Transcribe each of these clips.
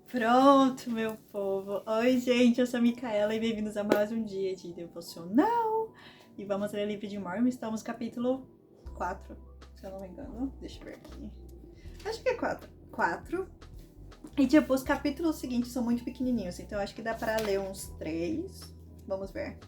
Pronto, meu povo. Oi, gente, eu sou a Micaela e bem-vindos a mais um dia de devocional. E vamos ler o livro de Mormon. Estamos no capítulo 4, se eu não me engano. Deixa eu ver aqui. Acho que é 4. 4. E tipo, os capítulos seguintes são muito pequenininhos, então acho que dá para ler uns 3. Vamos ver.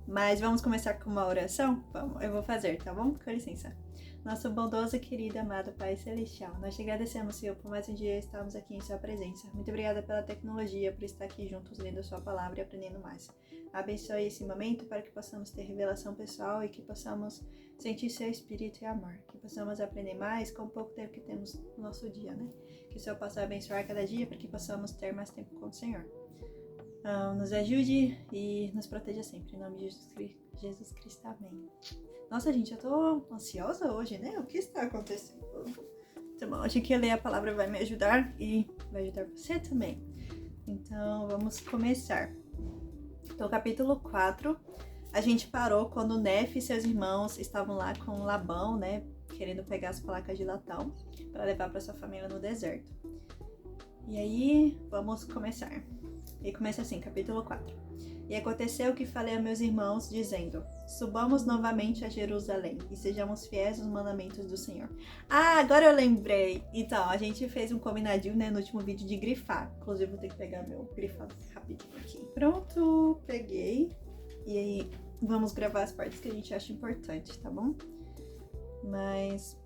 Mas vamos começar com uma oração? Vamos, eu vou fazer, tá bom? Com licença. Nosso bondoso, querido, amado Pai Celestial, nós te agradecemos, Senhor, por mais um dia estarmos aqui em Sua presença. Muito obrigada pela tecnologia, por estar aqui juntos lendo a Sua palavra e aprendendo mais. Abençoe esse momento para que possamos ter revelação pessoal e que possamos sentir Seu Espírito e amor. Que possamos aprender mais com o pouco tempo que temos no nosso dia, né? Que o Senhor possa abençoar cada dia para que possamos ter mais tempo com o Senhor. Nos ajude e nos proteja sempre. Em nome de Jesus Cristo, amém. Nossa, gente, eu tô ansiosa hoje, né? O que está acontecendo? Tá bom, acho que ler a palavra vai me ajudar e vai ajudar você também. Então, vamos começar. Então, capítulo 4, a gente parou quando Nefe e seus irmãos estavam lá com Labão, né? Querendo pegar as placas de latão para levar para sua família no deserto. E aí, vamos começar. E começa assim, capítulo 4. E aconteceu que falei a meus irmãos, dizendo: subamos novamente a Jerusalém e sejamos fiéis aos mandamentos do Senhor. Ah, agora eu lembrei. Então, a gente fez um combinadinho, né, no último vídeo de grifar. Inclusive, vou ter que pegar meu grifado rapidinho aqui. Pronto, peguei. E aí, vamos gravar as partes que a gente acha importante, tá bom? Mas...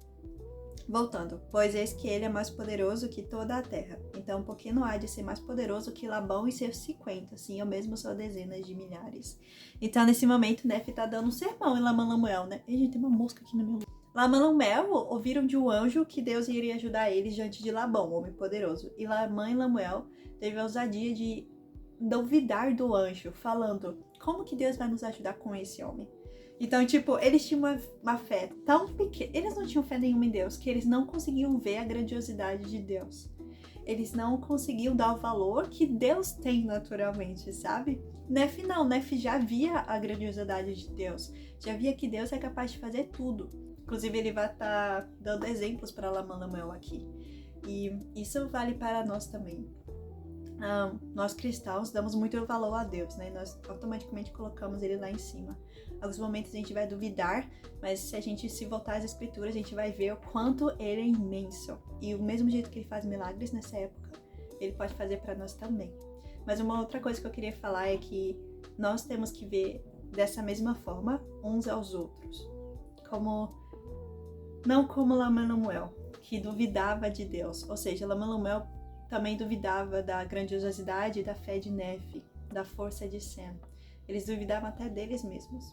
voltando, pois eis que ele é mais poderoso que toda a terra. Então, por que não há de ser mais poderoso que Labão e seus 50? Sim, eu mesmo sou dezenas de milhares. Então, nesse momento, Nefe tá dando um sermão em Lamã-Lamuel, né? E, gente, tem uma mosca aqui no meu... Lamã-Lamuel ouviram de um anjo que Deus iria ajudar eles diante de Labão, homem poderoso. E Lamã e Lamuel teve a ousadia de duvidar do anjo, falando: como que Deus vai nos ajudar com esse homem? Então, tipo, eles tinham uma fé tão pequena, eles não tinham fé nenhuma em Deus, que eles não conseguiam ver a grandiosidade de Deus. Eles não conseguiam dar o valor que Deus tem naturalmente, sabe? Nefe não, Nefe já via a grandiosidade de Deus, já via que Deus é capaz de fazer tudo. Inclusive, ele vai estar dando exemplos para Lamã-Lamuel aqui. E isso vale para nós também. Nós cristãos damos muito valor a Deus, né? Nós automaticamente colocamos ele lá em cima. Em alguns momentos a gente vai duvidar, mas se a gente se voltar às escrituras, a gente vai ver o quanto ele é imenso. E o mesmo jeito que ele faz milagres nessa época, ele pode fazer para nós também. Mas uma outra coisa que eu queria falar é que nós temos que ver dessa mesma forma uns aos outros. Não como Lamã-Lamuel, que duvidava de Deus. Ou seja, Lamã-Lamuel também duvidava da grandiosidade e da fé de Nefe, da força de Sem. Eles duvidavam até deles mesmos,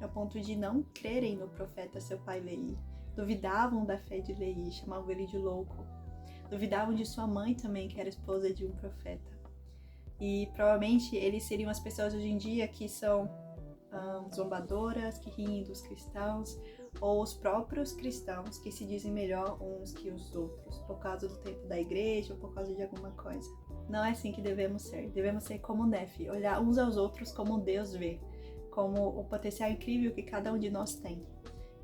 ao ponto de não crerem no profeta seu pai Leí. Duvidavam da fé de Leí, chamavam ele de louco. Duvidavam de sua mãe também, que era esposa de um profeta. E provavelmente eles seriam as pessoas hoje em dia que são zombadoras, que riem dos cristãos, ou os próprios cristãos que se dizem melhor uns que os outros, por causa do tempo da igreja ou por causa de alguma coisa. Não é assim que devemos ser. Devemos ser como Nefe, olhar uns aos outros como Deus vê, como o potencial incrível que cada um de nós tem.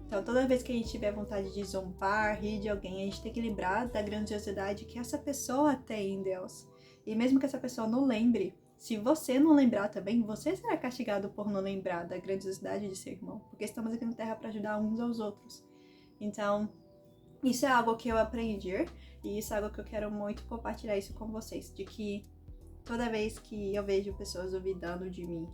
Então, toda vez que a gente tiver vontade de zombar, rir de alguém, a gente tem que lembrar da grandiosidade que essa pessoa tem em Deus. E mesmo que essa pessoa não lembre, se você não lembrar também, você será castigado por não lembrar da grandiosidade de seu irmão, porque estamos aqui na Terra para ajudar uns aos outros. Então, isso é algo que eu aprendi e isso é algo que eu quero muito compartilhar isso com vocês, de que toda vez que eu vejo pessoas duvidando de mim,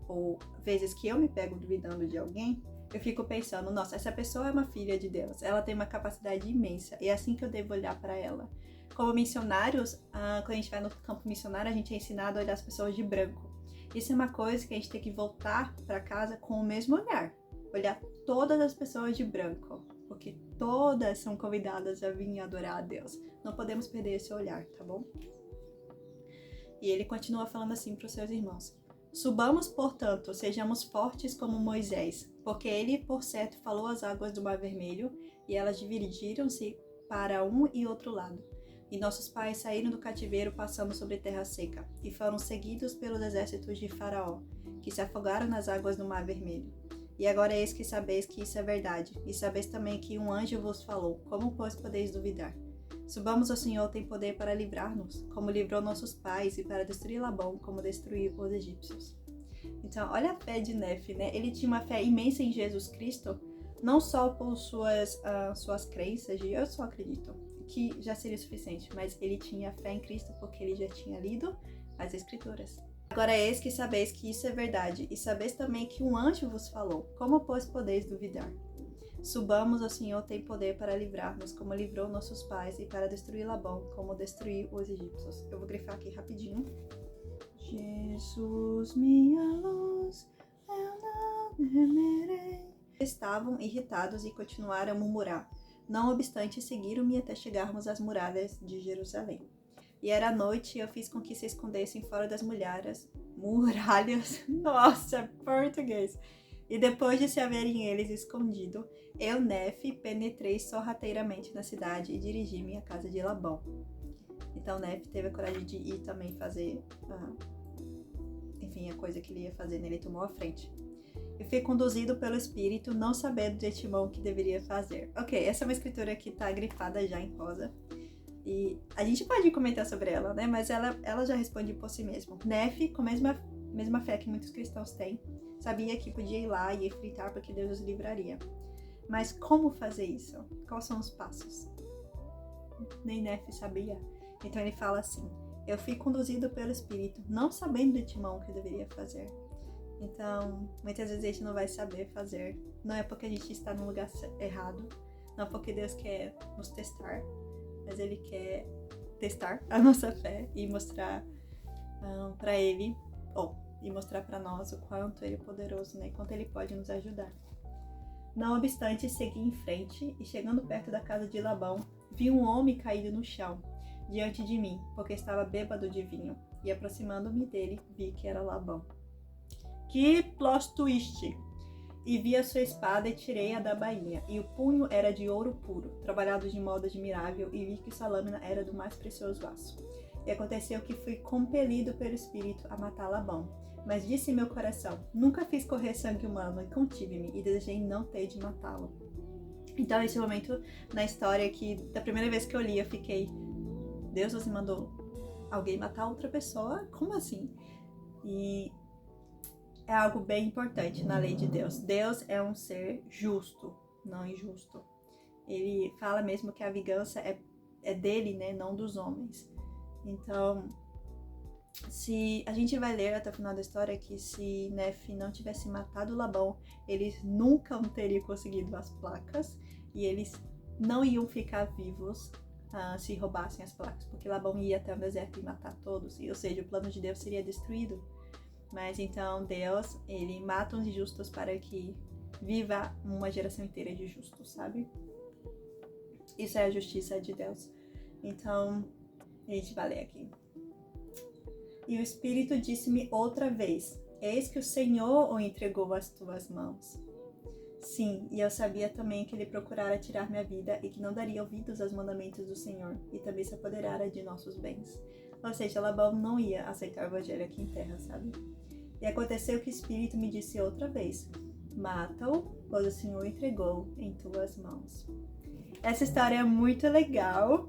ou vezes que eu me pego duvidando de alguém, eu fico pensando, nossa, essa pessoa é uma filha de Deus, ela tem uma capacidade imensa, e é assim que eu devo olhar para ela. Como missionários, quando a gente vai no campo missionário, a gente é ensinado a olhar as pessoas de branco. Isso é uma coisa que a gente tem que voltar para casa com o mesmo olhar. Olhar todas as pessoas de branco, porque todas são convidadas a vir adorar a Deus. Não podemos perder esse olhar, tá bom? E ele continua falando assim para os seus irmãos: subamos, portanto, sejamos fortes como Moisés, porque ele, por certo, falou às águas do Mar Vermelho, e elas dividiram-se para um e outro lado. E nossos pais saíram do cativeiro passando sobre terra seca, e foram seguidos pelos exércitos de Faraó, que se afogaram nas águas do Mar Vermelho. E agora eis que sabeis que isso é verdade, e sabeis também que um anjo vos falou. Como, pois, podeis duvidar? Subamos ao Senhor, tem poder para livrar-nos, como livrou nossos pais, e para destruir Labão, como destruiu os egípcios. Então, olha a fé de Nefe, né? Ele tinha uma fé imensa em Jesus Cristo, não só por suas crenças, e eu só acredito que já seria suficiente, mas ele tinha fé em Cristo porque ele já tinha lido as Escrituras. Agora eis que sabeis que isso é verdade, e sabeis também que um anjo vos falou. Como, pois, podeis duvidar? Subamos ao Senhor, tem poder para livrar-nos, como livrou nossos pais, e para destruir Labão, como destruiu os egípcios. Eu vou grifar aqui rapidinho. Jesus, minha luz, eu não temerei. Estavam irritados e continuaram a murmurar. Não obstante, seguiram-me até chegarmos às muralhas de Jerusalém. E era noite, e eu fiz com que se escondessem fora das muralhas. Nossa, português! E depois de se haverem eles escondido, eu, Nefe, penetrei sorrateiramente na cidade e dirigi-me à casa de Labão. Então Nefe teve a coragem de ir também fazer, a coisa que ele ia fazer, né? Ele tomou a frente. E fui conduzido pelo Espírito, não sabendo de antemão o que deveria fazer. Ok, essa é uma escritura que tá grifada já em rosa. E a gente pode comentar sobre ela, né? Mas ela já responde por si mesma. Nefe, com a mesma fé que muitos cristãos têm, sabia que podia ir lá e fritar porque Deus os livraria. Mas como fazer isso? Quais são os passos? Nem Nefe sabia. Então ele fala assim: eu fui conduzido pelo Espírito, não sabendo de antemão o que eu deveria fazer. Então, muitas vezes a gente não vai saber fazer. Não é porque a gente está no lugar errado. Não é porque Deus quer nos testar. Mas Ele quer testar a nossa fé e mostrar para Ele, e mostrar para nós o quanto Ele é poderoso, né? E quanto Ele pode nos ajudar. Não obstante, segui em frente e, chegando perto da casa de Labão, vi um homem caído no chão, diante de mim, porque estava bêbado de vinho. E aproximando-me dele, vi que era Labão. Que plot twist! E vi a sua espada e tirei-a da bainha, e o punho era de ouro puro, trabalhado de modo admirável, e vi que sua lâmina era do mais precioso aço. E aconteceu que fui compelido pelo Espírito a matar Labão. Mas disse em meu coração: nunca fiz correr sangue humano, e contive-me, e desejei não ter de matá-lo. Então, esse momento na história que, da primeira vez que eu li, eu fiquei: Deus, você mandou alguém matar outra pessoa? Como assim? E é algo bem importante na lei de Deus. Deus é um ser justo, não injusto. Ele fala mesmo que a vingança é dele, né, não dos homens. Então, se a gente vai ler até o final da história que se Nefe não tivesse matado Labão, eles nunca teriam conseguido as placas e eles não iam ficar vivos se roubassem as placas, porque Labão ia até o deserto e matar todos, ou seja, o plano de Deus seria destruído. Mas então Deus, ele mata os injustos para que viva uma geração inteira de justos, sabe? Isso é a justiça de Deus. Então, a gente vai ler aqui. E o Espírito disse-me outra vez: eis que o Senhor o entregou às tuas mãos. Sim, e eu sabia também que ele procurara tirar minha vida e que não daria ouvidos aos mandamentos do Senhor, e também se apoderara de nossos bens. Ou seja, Labão não ia aceitar o evangelho aqui em terra, sabe? E aconteceu que o Espírito me disse outra vez: mata-o, pois o Senhor o entregou em tuas mãos. Essa história é muito legal.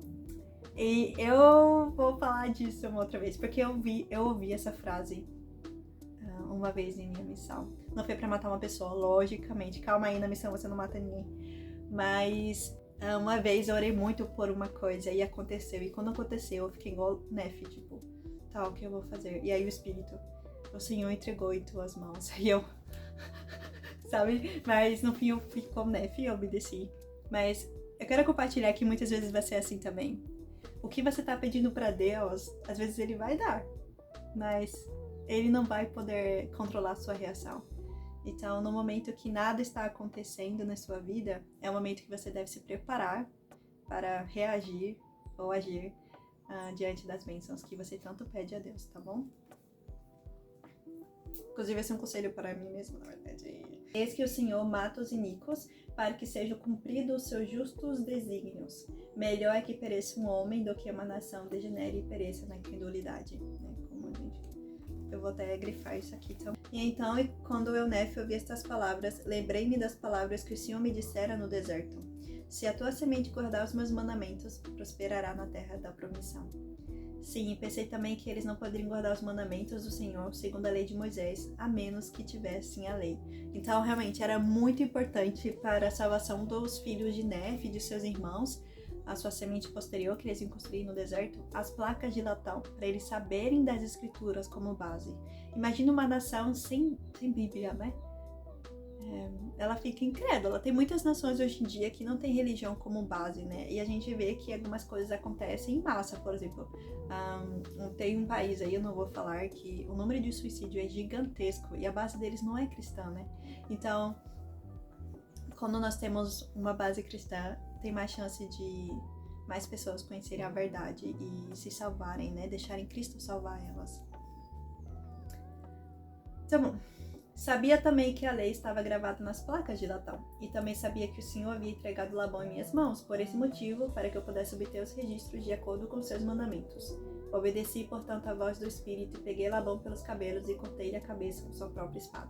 E eu vou falar disso uma outra vez, porque eu ouvi essa frase uma vez em minha missão. Não foi pra matar uma pessoa, logicamente. Calma aí, na missão você não mata ninguém. Mas uma vez eu orei muito por uma coisa e aconteceu. E quando aconteceu, eu fiquei igual Nefe, tipo, tá, o que eu vou fazer? E aí o Espírito: o Senhor entregou em tuas mãos. E eu, sabe? Mas no fim eu fui como Nefe e eu obedeci. Mas eu quero compartilhar que muitas vezes vai ser assim também. O que você tá pedindo pra Deus, às vezes ele vai dar, mas ele não vai poder controlar a sua reação. Então, no momento que nada está acontecendo na sua vida, é o momento que você deve se preparar para reagir ou agir diante das bênçãos que você tanto pede a Deus, tá bom? Inclusive, esse é um conselho para mim mesmo, na verdade. Eis que o Senhor mata os iníquos, para que sejam cumpridos os seus justos desígnios. Melhor é que pereça um homem do que uma nação degenere e pereça na incredulidade. Né? Eu vou até grifar isso aqui. Então. E então, quando eu, Nefe, ouvi estas palavras, lembrei-me das palavras que o Senhor me dissera no deserto. Se a tua semente guardar os meus mandamentos, prosperará na terra da promissão. Sim, e pensei também que eles não poderiam guardar os mandamentos do Senhor segundo a lei de Moisés, a menos que tivessem a lei. Então, realmente, era muito importante para a salvação dos filhos de Nef e de seus irmãos, a sua semente posterior que eles iam construir no deserto, as placas de latão, para eles saberem das escrituras como base. Imagina uma nação sem Bíblia, né? Ela fica incrédula. Tem muitas nações hoje em dia que não tem religião como base, né? E a gente vê que algumas coisas acontecem em massa, por exemplo. Tem um país aí, eu não vou falar, que o número de suicídio é gigantesco e a base deles não é cristã, né? Então, quando nós temos uma base cristã, tem mais chance de mais pessoas conhecerem a verdade e se salvarem, né? Deixarem Cristo salvar elas. Então, bom. Sabia também que a lei estava gravada nas placas de latão, e também sabia que o Senhor havia entregado Labão em minhas mãos, por esse motivo, para que eu pudesse obter os registros de acordo com seus mandamentos. Obedeci, portanto, à voz do Espírito, e peguei Labão pelos cabelos e cortei-lhe a cabeça com sua própria espada.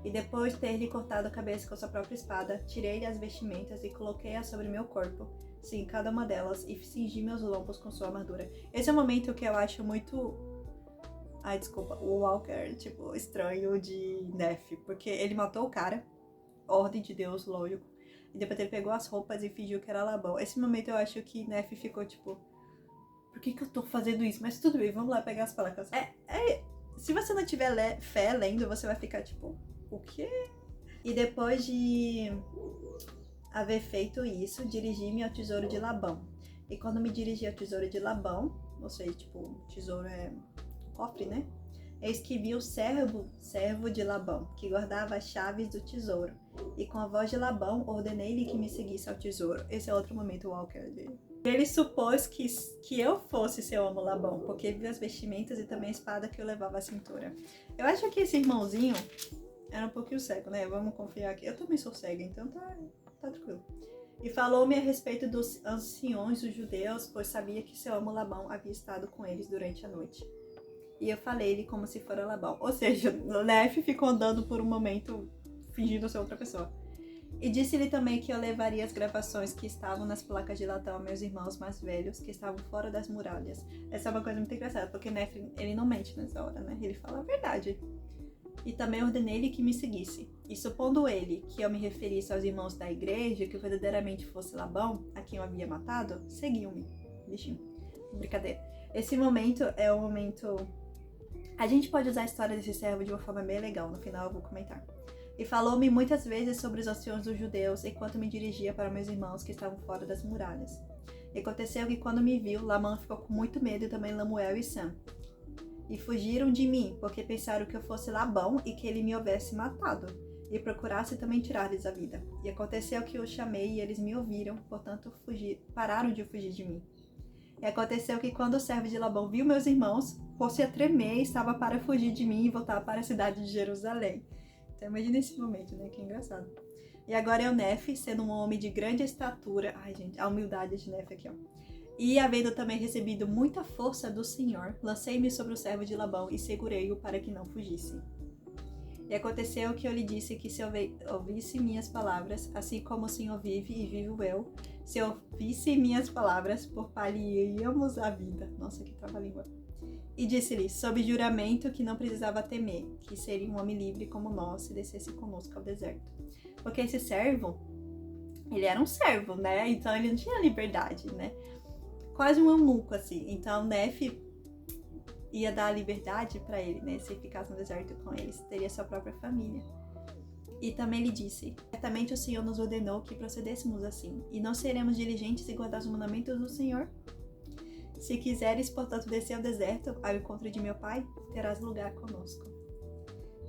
E depois de ter-lhe cortado a cabeça com sua própria espada, tirei-lhe as vestimentas e coloquei-as sobre meu corpo, sim, cada uma delas, e cingi meus lombos com sua armadura. Esse é um momento que eu acho muito... o Walker, tipo, estranho de Nef, porque ele matou o cara, ordem de Deus, lógico, e depois ele pegou as roupas e fingiu que era Labão. Esse momento eu acho que Nef ficou tipo, por que eu tô fazendo isso? Mas tudo bem, vamos lá pegar as placas. Se você não tiver fé lendo, você vai ficar tipo, o quê? E depois de haver feito isso, dirigi-me ao tesouro de Labão. E quando me dirigi ao tesouro de Labão, ou seja, tipo, tesouro é... cofre, né? Eis que vi o servo de Labão, que guardava as chaves do tesouro. E com a voz de Labão, ordenei-lhe que me seguisse ao tesouro. Esse é outro momento Walker dele. Ele supôs que eu fosse seu amo Labão, porque viu as vestimentas e também a espada que eu levava à cintura. Eu acho que esse irmãozinho era um pouquinho cego, né? Vamos confiar aqui. Eu também sou cega, então tá tranquilo. E falou-me a respeito dos anciões dos judeus, pois sabia que seu amo Labão havia estado com eles durante a noite. E eu falei-lhe como se fora Labão. Ou seja, Nef ficou andando por um momento fingindo ser outra pessoa. E disse-lhe também que eu levaria as gravações que estavam nas placas de latão a meus irmãos mais velhos, que estavam fora das muralhas. Essa é uma coisa muito engraçada, porque Nef, ele não mente nessa hora, né? Ele fala a verdade. E também ordenei-lhe que me seguisse. E supondo ele que eu me referisse aos irmãos da igreja, que verdadeiramente fosse Labão, a quem eu havia matado, seguiam-me. Bichinho. Brincadeira. Esse momento é o momento... A gente pode usar a história desse servo de uma forma bem legal, no final eu vou comentar. E falou-me muitas vezes sobre os anciões dos judeus, enquanto me dirigia para meus irmãos que estavam fora das muralhas. E aconteceu que quando me viu, Lamã ficou com muito medo e também Lamuel e Sam. E fugiram de mim, porque pensaram que eu fosse Labão e que ele me houvesse matado, e procurasse também tirar-lhes a vida. E aconteceu que eu chamei e eles me ouviram, portanto pararam de fugir de mim. E aconteceu que quando o servo de Labão viu meus irmãos, pôs-se a tremer e estava para fugir de mim e voltar para a cidade de Jerusalém. Então imagina esse momento, né? Que engraçado. E agora eu, Nef, sendo um homem de grande estatura... Ai, gente, a humildade de Nef aqui, ó. E havendo também recebido muita força do Senhor, lancei-me sobre o servo de Labão e segurei-o para que não fugisse. E aconteceu que eu lhe disse que se ouvisse minhas palavras, assim como o Senhor vive e vivo eu, se ouvisse minhas palavras, pouparíamos a vida. Nossa, que trava-língua. E disse-lhe, sob juramento, que não precisava temer, que seria um homem livre como nós se descesse conosco ao deserto. Porque esse servo, ele era um servo, né? Então ele não tinha liberdade, né? Quase um eunuco, assim. Então Nef ia dar a liberdade para ele, né? Se ficasse no deserto com eles, teria sua própria família. E também lhe disse, certamente o Senhor nos ordenou que procedêssemos assim, e não seremos diligentes em guardar os mandamentos do Senhor? Se quiseres, portanto, descer ao deserto, ao encontro de meu pai, terás lugar conosco.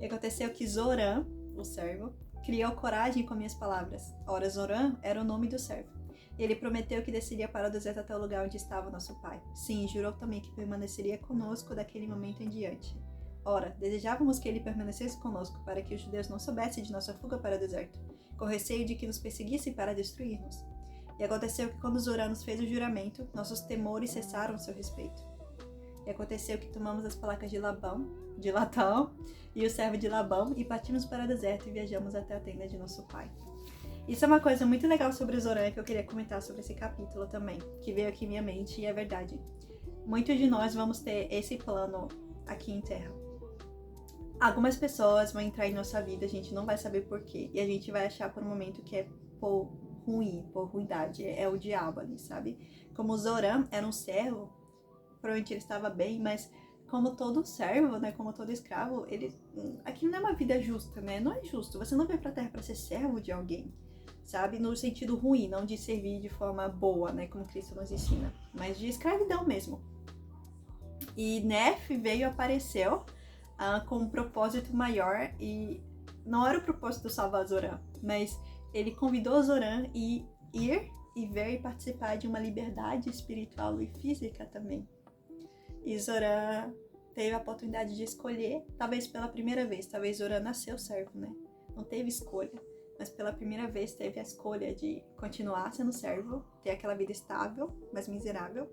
E aconteceu que Zorã, o servo, criou coragem com minhas palavras. Ora, Zorã era o nome do servo. Ele prometeu que desceria para o deserto até o lugar onde estava nosso pai. Sim, jurou também que permaneceria conosco daquele momento em diante. Ora, desejávamos que ele permanecesse conosco para que os judeus não soubessem de nossa fuga para o deserto, com receio de que nos perseguisse para destruir-nos. E aconteceu que quando Zorã nos fez o juramento, nossos temores cessaram a seu respeito. E aconteceu que tomamos as placas de Latão e o servo de Labão e partimos para o deserto e viajamos até a tenda de nosso pai. Isso é uma coisa muito legal sobre o Zoran que eu queria comentar sobre esse capítulo também, que veio aqui em minha mente e é verdade. Muitos de nós vamos ter esse plano aqui em Terra. Algumas pessoas vão entrar em nossa vida, a gente não vai saber porquê, e a gente vai achar por um momento que é por ruindade, é o diabo ali, sabe? Como o Zoran era um servo, provavelmente ele estava bem, mas como todo servo, né, como todo escravo, aquilo não é uma vida justa, né? Não é justo. Você não veio pra Terra pra ser servo de alguém, sabe? No sentido ruim, não de servir de forma boa, né, como Cristo nos ensina, mas de escravidão mesmo. E Nef apareceu com um propósito maior e não era o propósito de salvar Zoran, mas ele convidou Zoran a ir e ver e participar de uma liberdade espiritual e física também. E Zoran teve a oportunidade de escolher, talvez pela primeira vez, talvez Zoran nasceu servo, né? Não teve escolha, mas pela primeira vez teve a escolha de continuar sendo servo, ter aquela vida estável, mas miserável,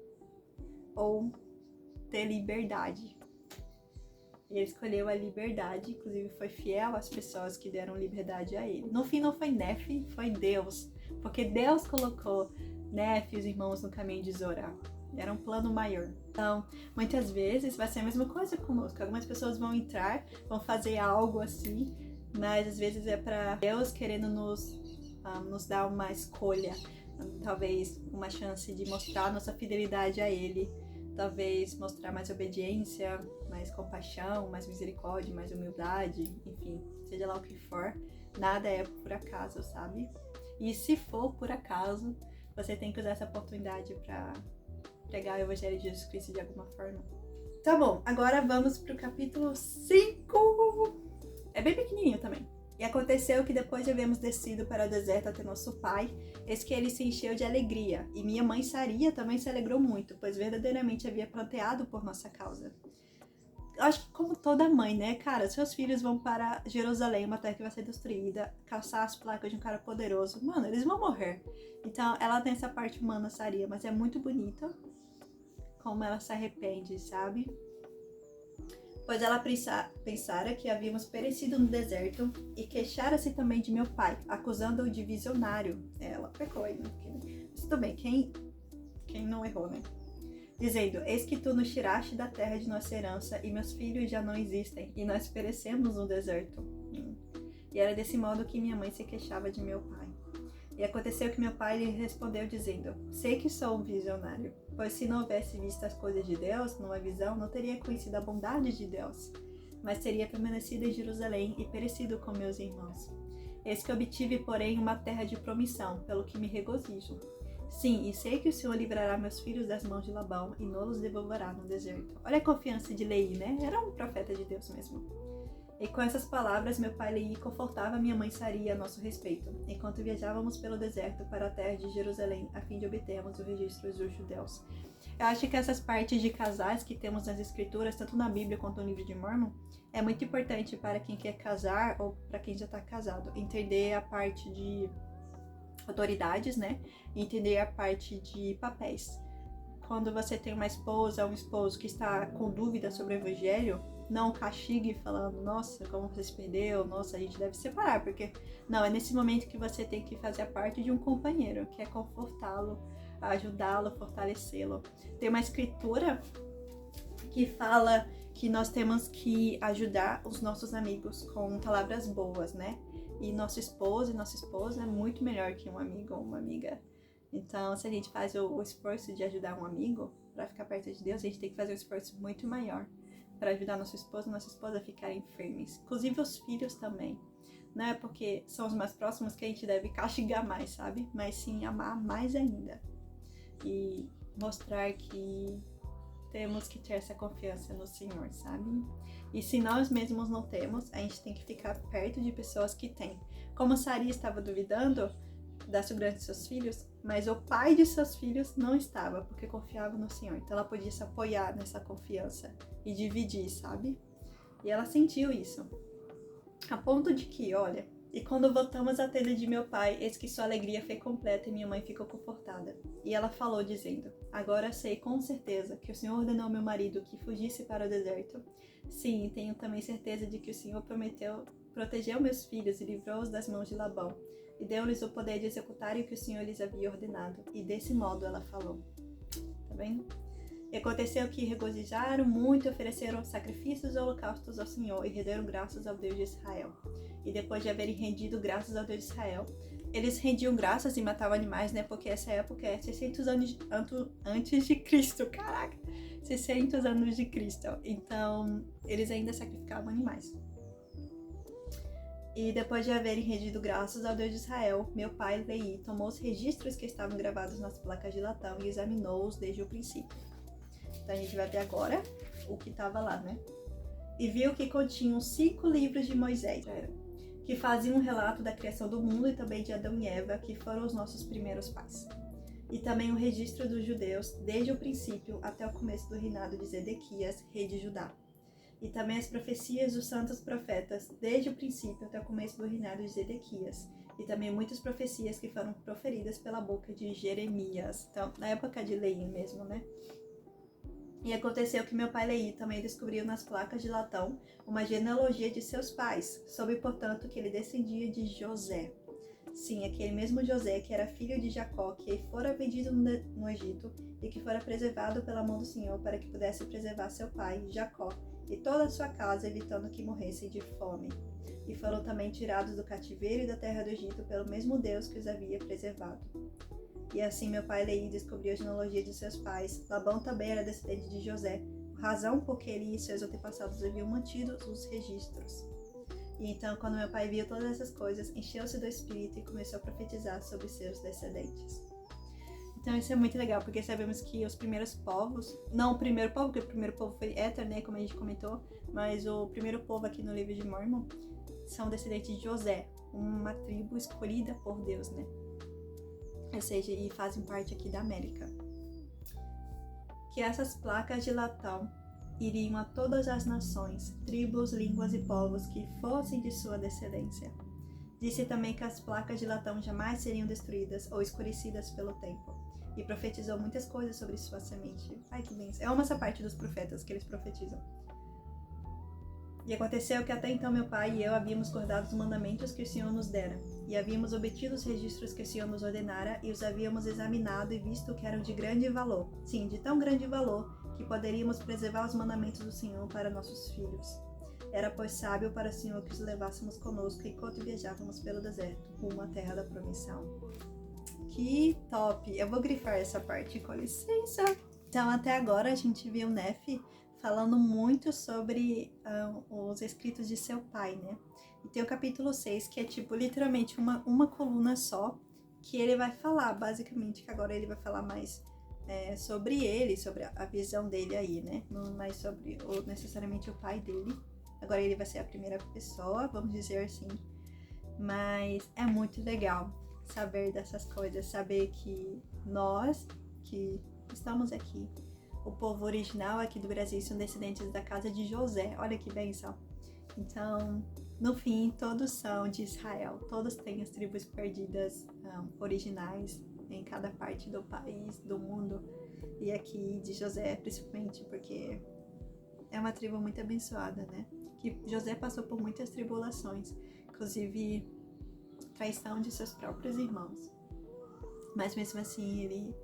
ou ter liberdade. E ele escolheu a liberdade, inclusive foi fiel às pessoas que deram liberdade a ele. No fim não foi Nef, foi Deus, porque Deus colocou Nef e os irmãos no caminho de Zoran. Era um plano maior. Então, muitas vezes vai ser a mesma coisa conosco. Algumas pessoas vão entrar, vão fazer algo assim, mas às vezes é para Deus querendo nos dar uma escolha, talvez uma chance de mostrar nossa fidelidade a Ele, talvez mostrar mais obediência, mais compaixão, mais misericórdia, mais humildade, enfim, seja lá o que for, nada é por acaso, sabe? E se for por acaso, você tem que usar essa oportunidade para pregar o Evangelho de Jesus Cristo de alguma forma. Tá bom, agora vamos pro capítulo 5. É bem pequenininho também. E aconteceu que depois de havermos descido para o deserto até nosso pai, eis que ele se encheu de alegria, e minha mãe Saria também se alegrou muito, pois verdadeiramente havia planteado por nossa causa. Eu acho que como toda mãe, né, cara, seus filhos vão para Jerusalém, uma terra que vai ser destruída, calçar as placas de um cara poderoso, mano, eles vão morrer. Então ela tem essa parte humana, Saria, mas é muito bonita como ela se arrepende, sabe? Pois ela pensara que havíamos perecido no deserto e queixara-se também de meu pai, acusando-o de visionário. Ela pecou aí, né? Mas tudo bem, quem não errou, né? Dizendo, eis que tu nos tiraste da terra de nossa herança e meus filhos já não existem e nós perecemos no deserto. E era desse modo que minha mãe se queixava de meu pai. E aconteceu que meu pai lhe respondeu dizendo, sei que sou um visionário, pois se não houvesse visto as coisas de Deus numa visão, não teria conhecido a bondade de Deus, mas teria permanecido em Jerusalém e perecido com meus irmãos. Eis que obtive, porém, uma terra de promissão, pelo que me regozijo. Sim, e sei que o Senhor livrará meus filhos das mãos de Labão e não os devolverá no deserto. Olha a confiança de Leí, né? Era um profeta de Deus mesmo. E com essas palavras, meu pai Leí confortava minha mãe Saria a nosso respeito, enquanto viajávamos pelo deserto para a terra de Jerusalém, a fim de obtermos o registro dos judeus. Eu acho que essas partes de casais que temos nas escrituras, tanto na Bíblia quanto no livro de Mórmon, é muito importante para quem quer casar ou para quem já está casado. Entender a parte de autoridades, né? E entender a parte de papéis. Quando você tem uma esposa ou um esposo que está com dúvida sobre o evangelho, não castigue falando, nossa, como você se perdeu, nossa, a gente deve separar, porque não, é nesse momento que você tem que fazer parte de um companheiro, que é confortá-lo, ajudá-lo, fortalecê-lo. Tem uma escritura que fala que nós temos que ajudar os nossos amigos com palavras boas, né? E nosso esposo e nossa esposa é muito melhor que um amigo ou uma amiga. Então, se a gente faz o esforço de ajudar um amigo para ficar perto de Deus, a gente tem que fazer um esforço muito maior para ajudar nosso esposo e nossa esposa a ficarem firmes. Inclusive os filhos também. Não é porque são os mais próximos que a gente deve castigar mais, sabe? Mas sim amar mais ainda. E mostrar que temos que ter essa confiança no Senhor, sabe? E se nós mesmos não temos, a gente tem que ficar perto de pessoas que têm. Como Saria estava duvidando da segurança de seus filhos, mas o pai de seus filhos não estava, porque confiava no Senhor. Então ela podia se apoiar nessa confiança e dividir, sabe? E ela sentiu isso. A ponto de que, olha, e quando voltamos à tenda de meu pai, eis que sua alegria foi completa e minha mãe ficou confortada. E ela falou, dizendo, agora sei com certeza que o Senhor ordenou ao meu marido que fugisse para o deserto. Sim, tenho também certeza de que o Senhor prometeu proteger meus filhos e livrou-os das mãos de Labão. e deu-lhes o poder de executarem o que o Senhor lhes havia ordenado. E desse modo ela falou. Tá vendo? E aconteceu que regozijaram muito e ofereceram sacrifícios e holocaustos ao Senhor e renderam graças ao Deus de Israel. E depois de haverem rendido graças ao Deus de Israel, eles rendiam graças e matavam animais, né? Porque essa época é 600 anos antes de Cristo, caraca! 600 anos de Cristo. Então, eles ainda sacrificavam animais. E depois de haverem rendido graças ao Deus de Israel, meu pai Lei tomou os registros que estavam gravados nas placas de latão e examinou-os desde o princípio. Então a gente vai ver agora o que estava lá, né? E viu que continham 5 livros de Moisés, que faziam um relato da criação do mundo e também de Adão e Eva, que foram os nossos primeiros pais. E também o registro dos judeus desde o princípio até o começo do reinado de Zedequias, rei de Judá. E também as profecias dos santos profetas, desde o princípio até o começo do reinado de Zedequias. E também muitas profecias que foram proferidas pela boca de Jeremias. Então, na época de Lei mesmo, né? E aconteceu que meu pai Lei também descobriu nas placas de latão uma genealogia de seus pais. Soube, portanto, que ele descendia de José. Sim, aquele mesmo José que era filho de Jacó, que fora vendido no Egito e que fora preservado pela mão do Senhor para que pudesse preservar seu pai, Jacó, e toda a sua casa, evitando que morressem de fome. E foram também tirados do cativeiro e da terra do Egito pelo mesmo Deus que os havia preservado. E assim meu pai Lei descobriu a genealogia de seus pais. Labão também era descendente de José, razão porque ele e seus antepassados haviam mantido os registros. E então, quando meu pai viu todas essas coisas, encheu-se do Espírito e começou a profetizar sobre seus descendentes. Então isso é muito legal, porque sabemos que os primeiros povos, não o primeiro povo, porque o primeiro povo foi Éter, né, como a gente comentou, mas o primeiro povo aqui no livro de Mórmon são descendentes de José, uma tribo escolhida por Deus, né? Ou seja, e fazem parte aqui da América. Que essas placas de latão iriam a todas as nações, tribos, línguas e povos que fossem de sua descendência. Disse também que as placas de latão jamais seriam destruídas ou escurecidas pelo tempo. E profetizou muitas coisas sobre sua semente. Ai, que bênção. Eu amo essa parte dos profetas, que eles profetizam. E aconteceu que até então meu pai e eu havíamos guardado os mandamentos que o Senhor nos dera, e havíamos obtido os registros que o Senhor nos ordenara, e os havíamos examinado e visto que eram de grande valor. Sim, de tão grande valor, que poderíamos preservar os mandamentos do Senhor para nossos filhos. Era, pois, sábio para o Senhor que os levássemos conosco enquanto viajávamos pelo deserto, rumo à terra da promissão. Que top! Eu vou grifar essa parte, com licença. Então, até agora a gente viu Nefe falando muito sobre os escritos de seu pai, né? E tem o capítulo 6, que é tipo, literalmente uma coluna só, que ele vai falar, basicamente, que agora ele vai falar mais sobre ele, sobre a visão dele aí, né? Não mais sobre necessariamente o pai dele. Agora ele vai ser a primeira pessoa, vamos dizer assim. Mas é muito legal saber dessas coisas, saber que nós, que estamos aqui, o povo original aqui do Brasil, são descendentes da casa de José. Olha que bênção. Então, no fim, todos são de Israel. Todos têm as tribos perdidas originais em cada parte do país, do mundo. E aqui de José, principalmente, porque é uma tribo muito abençoada, né? Que José passou por muitas tribulações, inclusive traição de seus próprios irmãos. Mas mesmo assim, ele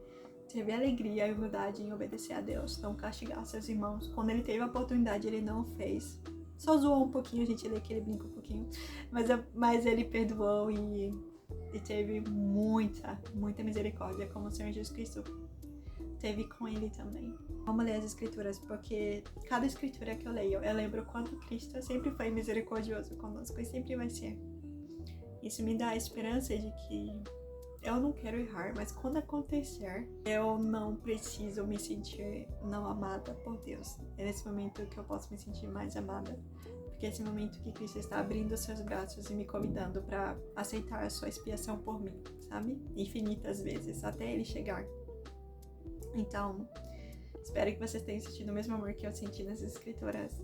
teve a alegria e a humildade em obedecer a Deus, não castigar seus irmãos. Quando ele teve a oportunidade, ele não fez. Só zoou um pouquinho, a gente lê que ele brinca um pouquinho, mas ele perdoou e teve muita misericórdia, como o Senhor Jesus Cristo teve com ele também. Vamos ler as escrituras, porque cada escritura que eu leio, eu lembro o quanto Cristo sempre foi misericordioso conosco e sempre vai ser. Isso me dá a esperança de que eu não quero errar, mas quando acontecer, eu não preciso me sentir não amada por Deus. É nesse momento que eu posso me sentir mais amada, porque é esse momento que Cristo está abrindo os seus braços e me convidando para aceitar a sua expiação por mim, sabe? Infinitas vezes, até ele chegar. Então, espero que vocês tenham sentido o mesmo amor que eu senti nessas escrituras.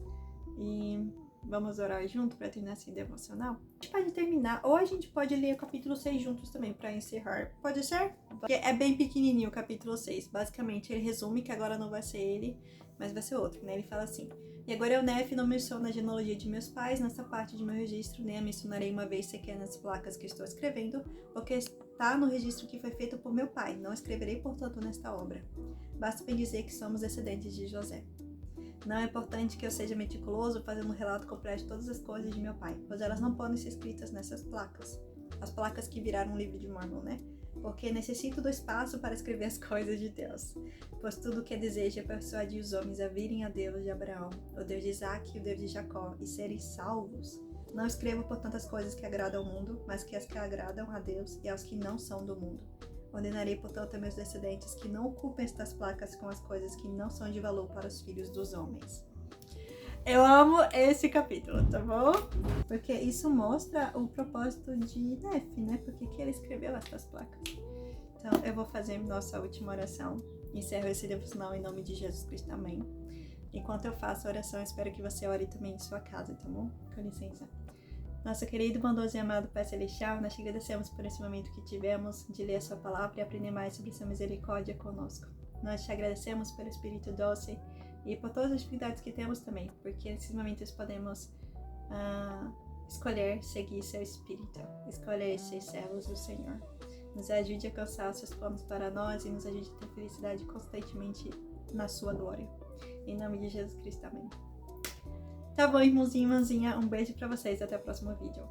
E Vamos orar junto para terminar esse devocional? A gente pode terminar, ou a gente pode ler o capítulo 6 juntos também para encerrar. Pode ser? Porque é bem pequenininho o capítulo 6. Basicamente, ele resume que agora não vai ser ele, mas vai ser outro, né? Ele fala assim: e agora eu, Nef, não menciono a genealogia de meus pais nessa parte de meu registro, nem a mencionarei uma vez sequer nas placas que estou escrevendo, porque está no registro que foi feito por meu pai. Não escreverei, portanto, nesta obra. Basta bem dizer que somos descendentes de José. Não é importante que eu seja meticuloso fazendo um relato completo de todas as coisas de meu pai, pois elas não podem ser escritas nessas placas. As placas que viraram um livro de Mormon, né? Porque necessito do espaço para escrever as coisas de Deus. Pois tudo o que deseja é persuadir os homens a virem a Deus de Abraão, o Deus de Isaac e o Deus de Jacó, e serem salvos. Não escrevo por tantas coisas que agradam ao mundo, mas que as que agradam a Deus e aos que não são do mundo. Ordenarei, portanto, a meus descendentes que não ocupem estas placas com as coisas que não são de valor para os filhos dos homens. Eu amo esse capítulo, tá bom? Porque isso mostra o propósito de Nef, né? Por que ele escreveu essas placas. Então, eu vou fazer nossa última oração. Encerro esse devocional em nome de Jesus Cristo, amém. Enquanto eu faço a oração, espero que você ore também em sua casa, tá bom? Com licença. Nosso querido, bondoso e amado Pai Celestial, nós te agradecemos por esse momento que tivemos de ler a sua palavra e aprender mais sobre sua misericórdia conosco. Nós te agradecemos pelo Espírito doce e por todas as dificuldades que temos também, porque nesses momentos podemos escolher seguir seu Espírito, escolher ser servos do Senhor. Nos ajude a alcançar os seus planos para nós e nos ajude a ter felicidade constantemente na sua glória. Em nome de Jesus Cristo, amém. Tá bom, irmãozinho e irmãzinha, um beijo pra vocês, até o próximo vídeo.